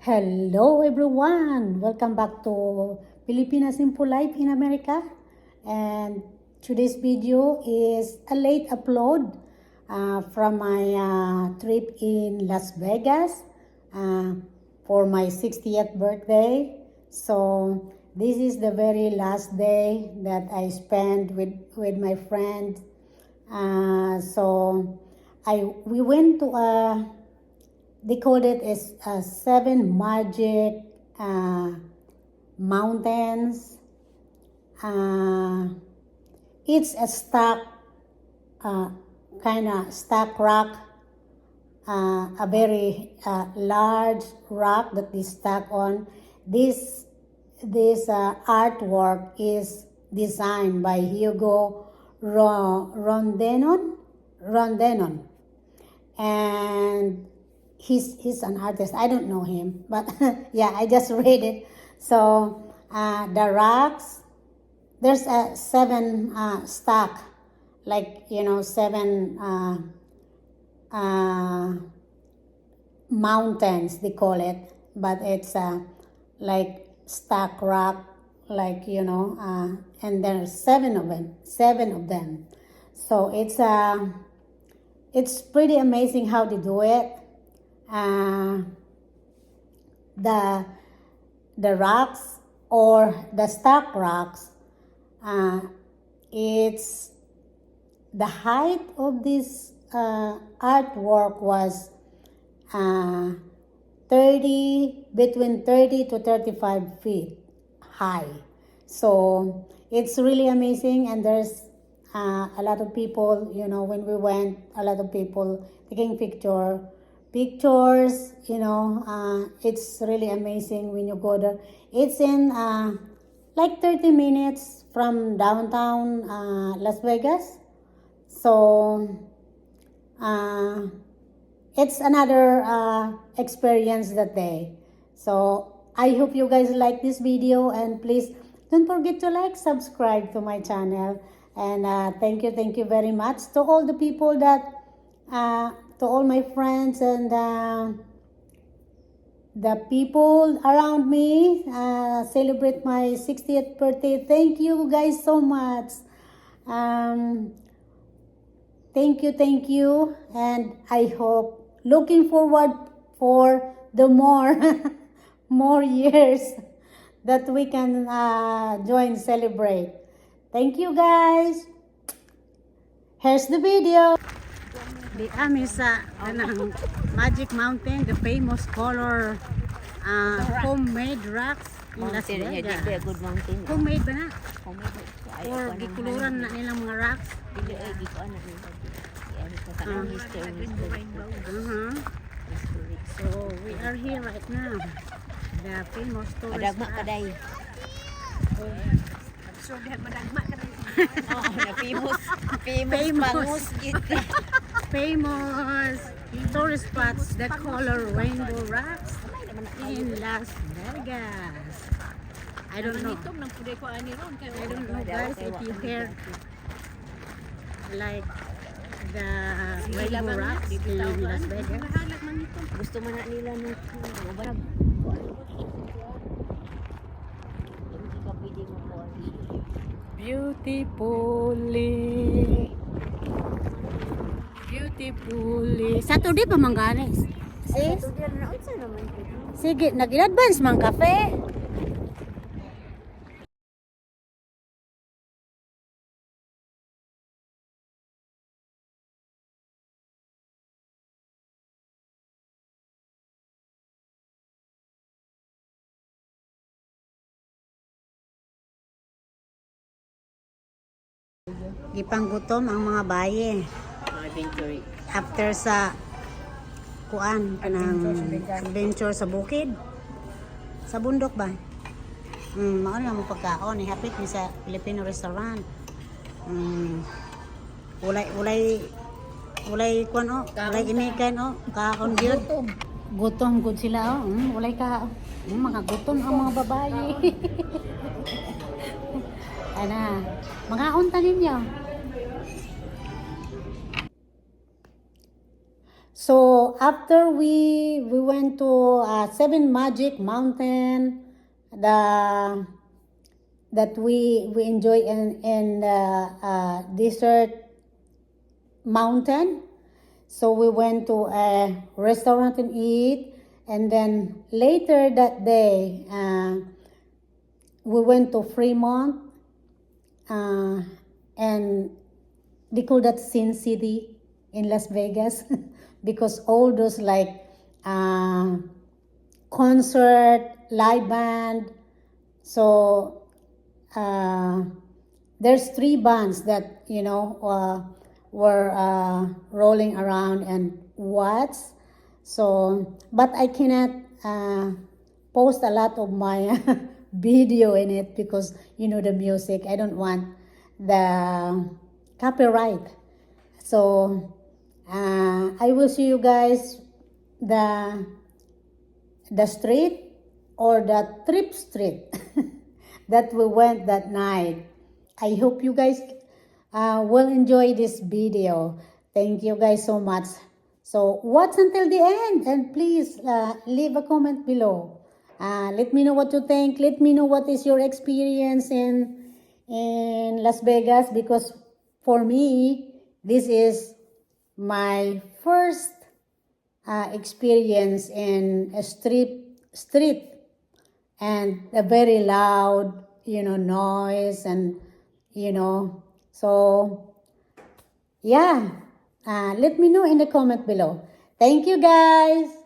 Hello everyone! Welcome back to Filipina Simple Life in America. And today's video is a late upload from my trip in Las Vegas uh, for my 60th birthday. So this is the very last day that I spent with my friends. We went to they called it as seven magic mountains. It's a stack, kind of stack rock, a very large rock that is stacked on. This artwork is designed by Hugo Rondenon, and he's an artist. I don't know him, but yeah, I just read it. So the rocks, there's a seven stack, like seven mountains they call it, but it's like stack rock, like and there's seven of them. So it's pretty amazing how they do it. The rocks or the stack rocks, it's the height of this artwork was between 30 to 35 feet high. So it's really amazing, and there's a lot of people, when we went, a lot of people taking pictures. It's really amazing when you go there. It's in like 30 minutes from downtown Las Vegas. So it's another experience that day. So I hope you guys like this video, and please don't forget to like, subscribe to my channel. And thank you very much to all the people that to all my friends and the people around me celebrate my 60th birthday. Thank you guys so much. Thank you, and I hope, looking forward for the more more years that we can join celebrate. Thank you guys. Here's the video. Di kami sa Magic Mountain, the famous color homemade rocks in Las Vegas. Good mountain. Homemade ba na? Homemade. Or gikuluran na nilang mga rocks? Dili ay di ko ana ni. So we are here right now. The famous tourist Madagma kaday. So madagma kaday. Oh, na famous bangus gid. Famous tourist spots that color rainbow rocks in Las Vegas. I don't know guys if you heard like the rainbow rocks in Las Vegas. Gusto man na nila ng barag. Beautifully. Saturday pa mangganis. Sis? Sige, nag-advance mang kape. Gipanggutom ang mga baye. After sa adventure sa bukid. Sa bundok ba? Mao lang mo pagkaon, ihapit ni sa Filipino restaurant. Ulay kuan ulay inikan kaon gyud. Gutom gud sila ulay ka. Mga gutom ang mga babae. Ana, mga unta ninyo. So after we went to Seven Magic Mountain, that we enjoy in the desert mountain. So we went to a restaurant and eat, and then later that day we went to Fremont, and they call that Sin City in Las Vegas because all those like concert, live band. So there's three bands that were rolling around and watch. So, but I cannot post a lot of my video in it because the music. I don't want the copyright. So I will see you guys the street or the trip street that we went that night. I hope you guys will enjoy this video. Thank you guys so much. So watch until the end, and please leave a comment below. Let me know what you think. Let me know what is your experience in Las Vegas, because for me, this is my first experience in a street and a very loud, noise, and so yeah, let me know in the comment below. Thank you guys.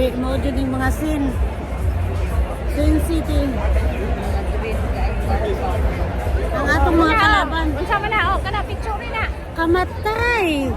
Di mo dyan yung mga Sin City. Ang atong mga kalaban. Unsa man na, kana picture na. Kamatay.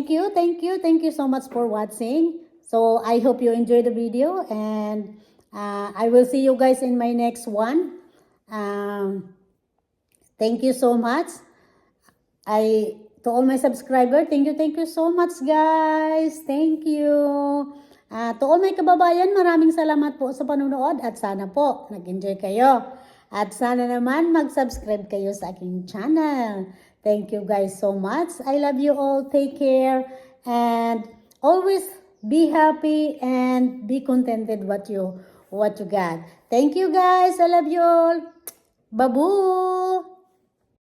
thank you so much for watching. So I hope you enjoyed the video, and I will see you guys in my next one. Thank you so much. To all my subscribers, thank you so much, guys. Thank you. To all my kababayan, maraming salamat po sa panonood at sana po nag-enjoy kayo. At sana naman mag-subscribe kayo sa aking channel. Thank you guys so much. I love you all. Take care and always be happy and be contented what you got. Thank you guys. I love you all. Babu.